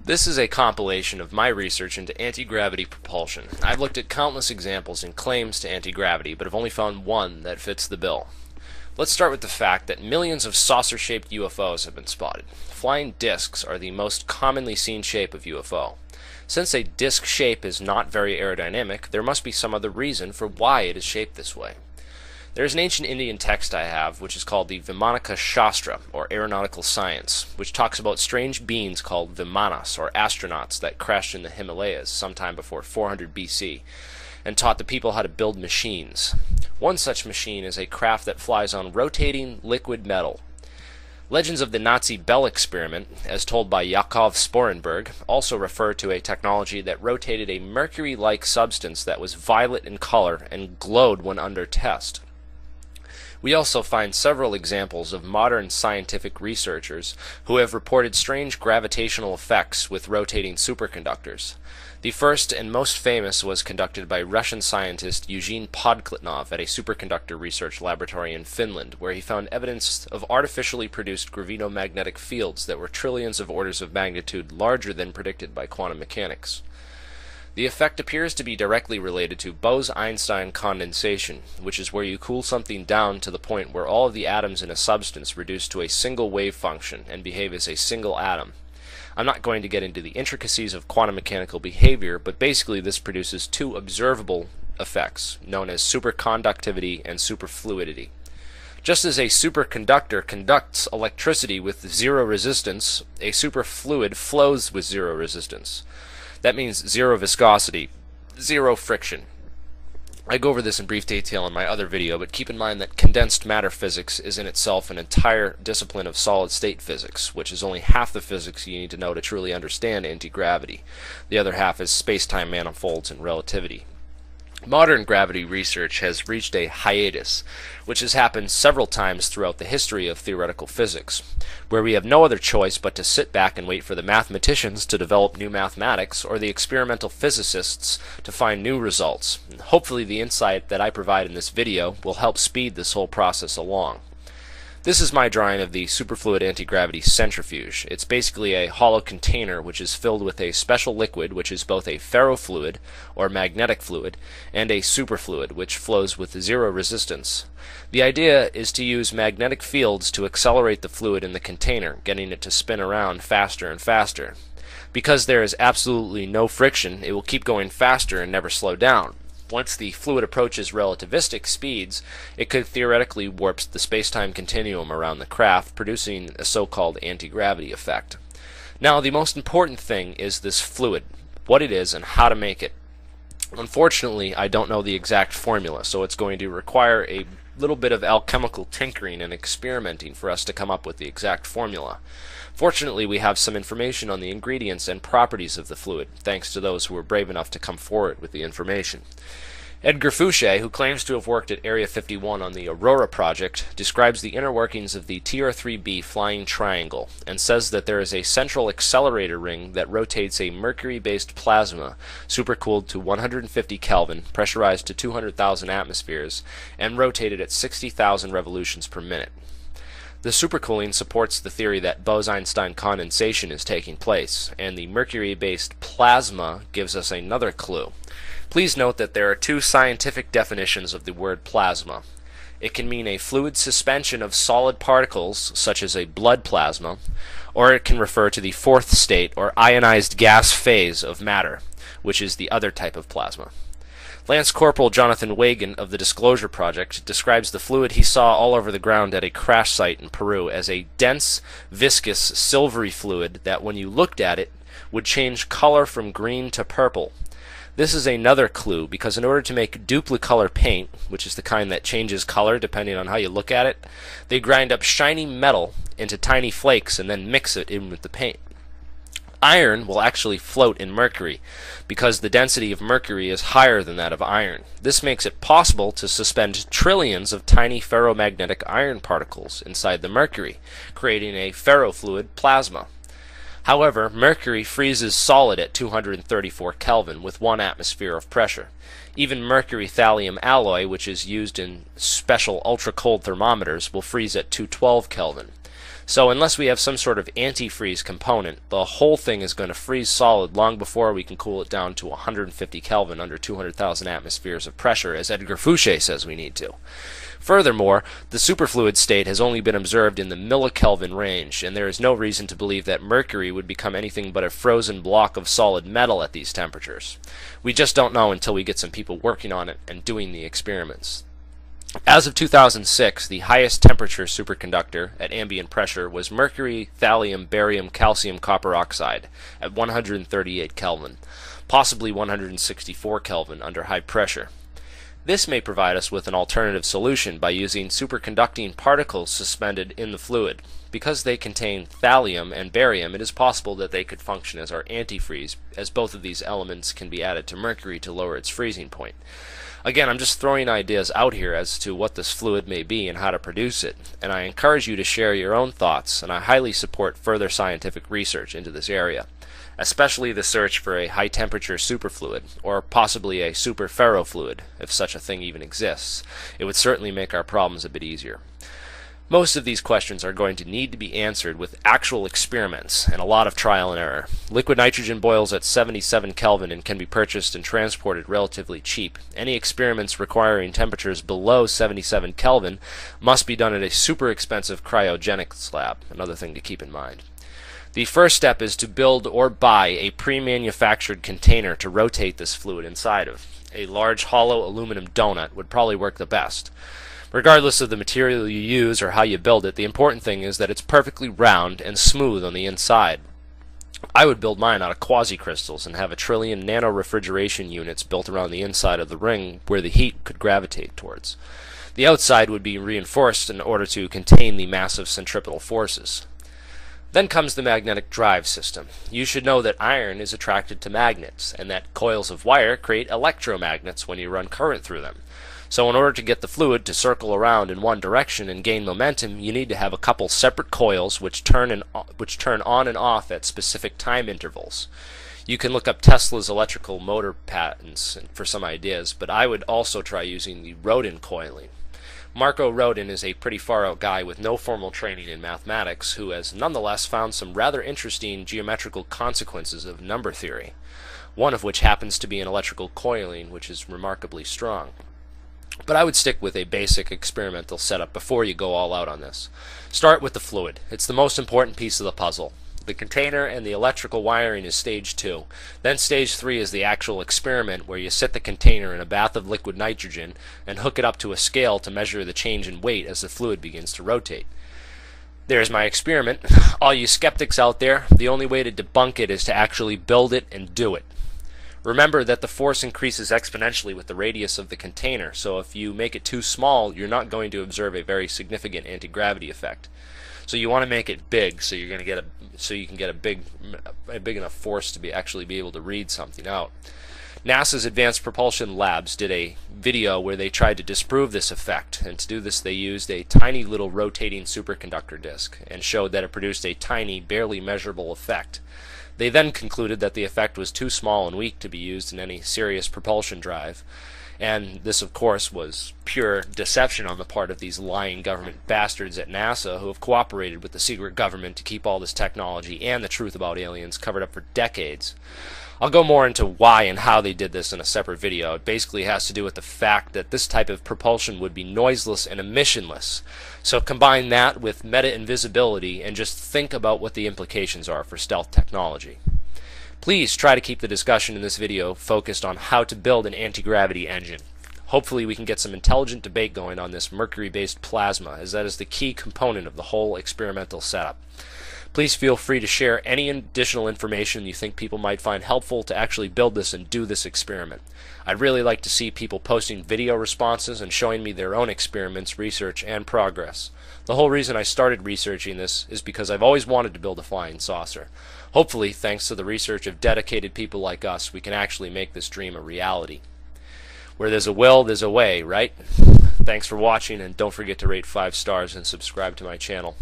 This is a compilation of my research into anti-gravity propulsion. I've looked at countless examples and claims to anti-gravity, but have only found one that fits the bill. Let's start with the fact that millions of saucer-shaped UFOs have been spotted. Flying discs are the most commonly seen shape of UFO. Since a disc shape is not very aerodynamic, there must be some other reason for why it is shaped this way. There is an ancient Indian text I have, which is called the Vimanaka Shastra, or Aeronautical Science, which talks about strange beings called Vimanas, or astronauts, that crashed in the Himalayas sometime before 400 BC, and taught the people how to build machines. One such machine is a craft that flies on rotating liquid metal. Legends of the Nazi Bell experiment, as told by Yakov Sporenberg, also refer to a technology that rotated a mercury-like substance that was violet in color and glowed when under test. We also find several examples of modern scientific researchers who have reported strange gravitational effects with rotating superconductors. The first and most famous was conducted by Russian scientist Eugene Podkletnov at a superconductor research laboratory in Finland, where he found evidence of artificially produced gravitomagnetic fields that were trillions of orders of magnitude larger than predicted by quantum mechanics. The effect appears to be directly related to Bose-Einstein condensation, which is where you cool something down to the point where all of the atoms in a substance reduce to a single wave function and behave as a single atom. I'm not going to get into the intricacies of quantum mechanical behavior, but basically this produces two observable effects, known as superconductivity and superfluidity. Just as a superconductor conducts electricity with zero resistance, a superfluid flows with zero resistance. That means zero viscosity, zero friction. I go over this in brief detail in my other video, but keep in mind that condensed matter physics is in itself an entire discipline of solid-state physics, which is only half the physics you need to know to truly understand anti-gravity. The other half is space-time manifolds and relativity. Modern gravity research has reached a hiatus, which has happened several times throughout the history of theoretical physics, where we have no other choice but to sit back and wait for the mathematicians to develop new mathematics or the experimental physicists to find new results. And hopefully the insight that I provide in this video will help speed this whole process along. This is my drawing of the superfluid anti-gravity centrifuge. It's basically a hollow container which is filled with a special liquid which is both a ferrofluid, or magnetic fluid, and a superfluid, which flows with zero resistance. The idea is to use magnetic fields to accelerate the fluid in the container, getting it to spin around faster and faster. Because there is absolutely no friction, it will keep going faster and never slow down. Once the fluid approaches relativistic speeds, it could theoretically warp the space-time continuum around the craft, producing a so-called anti-gravity effect. Now, the most important thing is this fluid, what it is and how to make it. Unfortunately, I don't know the exact formula, so it's going to require a little bit of alchemical tinkering and experimenting for us to come up with the exact formula. Fortunately, we have some information on the ingredients and properties of the fluid, thanks to those who were brave enough to come forward with the information. Edgar Fouché, who claims to have worked at Area 51 on the Aurora project, describes the inner workings of the TR-3B flying triangle, and says that there is a central accelerator ring that rotates a mercury-based plasma, supercooled to 150 Kelvin, pressurized to 200,000 atmospheres, and rotated at 60,000 revolutions per minute. The supercooling supports the theory that Bose-Einstein condensation is taking place, and the mercury-based plasma gives us another clue. Please note that there are two scientific definitions of the word plasma. It can mean a fluid suspension of solid particles, such as a blood plasma, or it can refer to the fourth state, or ionized gas phase of matter, which is the other type of plasma. Lance Corporal Jonathan Wagan of the Disclosure Project describes the fluid he saw all over the ground at a crash site in Peru as a dense, viscous, silvery fluid that, when you looked at it, would change color from green to purple. This is another clue, because in order to make duplicolor paint, which is the kind that changes color depending on how you look at it, they grind up shiny metal into tiny flakes and then mix it in with the paint. Iron will actually float in mercury, because the density of mercury is higher than that of iron. This makes it possible to suspend trillions of tiny ferromagnetic iron particles inside the mercury, creating a ferrofluid plasma. However, mercury freezes solid at 234 Kelvin with 1 atmosphere of pressure. Even mercury-thallium alloy, which is used in special ultra-cold thermometers, will freeze at 212 Kelvin. So unless we have some sort of antifreeze component, the whole thing is going to freeze solid long before we can cool it down to 150 Kelvin under 200,000 atmospheres of pressure, as Edgar Fouché says we need to. Furthermore, the superfluid state has only been observed in the millikelvin range, and there is no reason to believe that mercury would become anything but a frozen block of solid metal at these temperatures. We just don't know until we get some people working on it and doing the experiments. As of 2006, the highest temperature superconductor at ambient pressure was mercury, thallium, barium, calcium, copper oxide at 138 Kelvin, possibly 164 Kelvin under high pressure. This may provide us with an alternative solution by using superconducting particles suspended in the fluid. Because they contain thallium and barium, it is possible that they could function as our antifreeze, as both of these elements can be added to mercury to lower its freezing point. Again, I'm just throwing ideas out here as to what this fluid may be and how to produce it, and I encourage you to share your own thoughts, and I highly support further scientific research into this area, especially the search for a high-temperature superfluid, or possibly a super ferrofluid, if such a thing even exists. It would certainly make our problems a bit easier. Most of these questions are going to need to be answered with actual experiments and a lot of trial and error. Liquid nitrogen boils at 77 Kelvin and can be purchased and transported relatively cheap. Any experiments requiring temperatures below 77 Kelvin must be done at a super expensive cryogenics lab, another thing to keep in mind. The first step is to build or buy a pre-manufactured container to rotate this fluid inside of. A large hollow aluminum donut would probably work the best. Regardless of the material you use or how you build it, the important thing is that it's perfectly round and smooth on the inside. I would build mine out of quasi-crystals and have 1 trillion nano-refrigeration units built around the inside of the ring where the heat could gravitate towards. The outside would be reinforced in order to contain the massive centripetal forces. Then comes the magnetic drive system. You should know that iron is attracted to magnets, and that coils of wire create electromagnets when you run current through them. So in order to get the fluid to circle around in one direction and gain momentum, you need to have a couple separate coils which turn on and off at specific time intervals. You can look up Tesla's electrical motor patents for some ideas, but I would also try using the Rodin coiling. Marco Rodin is a pretty far-out guy with no formal training in mathematics who has nonetheless found some rather interesting geometrical consequences of number theory, one of which happens to be an electrical coiling which is remarkably strong. But I would stick with a basic experimental setup before you go all out on this. Start with the fluid. It's the most important piece of the puzzle. The container and the electrical wiring is stage 2. Then stage 3 is the actual experiment where you set the container in a bath of liquid nitrogen and hook it up to a scale to measure the change in weight as the fluid begins to rotate. There's my experiment. All you skeptics out there, the only way to debunk it is to actually build it and do it. Remember that the force increases exponentially with the radius of the container, so if you make it too small, you're not going to observe a very significant anti-gravity effect. So you want to make it big, so you can get a big enough force to actually be able to read something out. NASA's Advanced Propulsion Labs did a video where they tried to disprove this effect, and to do this they used a tiny little rotating superconductor disk and showed that it produced a tiny, barely measurable effect. They then concluded that the effect was too small and weak to be used in any serious propulsion drive, and this of course was pure deception on the part of these lying government bastards at NASA who have cooperated with the secret government to keep all this technology and the truth about aliens covered up for decades. I'll go more into why and how they did this in a separate video. It basically has to do with the fact that this type of propulsion would be noiseless and emissionless. So combine that with meta-invisibility and just think about what the implications are for stealth technology. Please try to keep the discussion in this video focused on how to build an anti-gravity engine. Hopefully we can get some intelligent debate going on this mercury-based plasma, as that is the key component of the whole experimental setup. Please feel free to share any additional information you think people might find helpful to actually build this and do this experiment. I'd really like to see people posting video responses and showing me their own experiments, research, and progress. The whole reason I started researching this is because I've always wanted to build a flying saucer. Hopefully, thanks to the research of dedicated people like us, we can actually make this dream a reality. Where there's a will, there's a way, right? Thanks for watching, and don't forget to rate 5 stars and subscribe to my channel.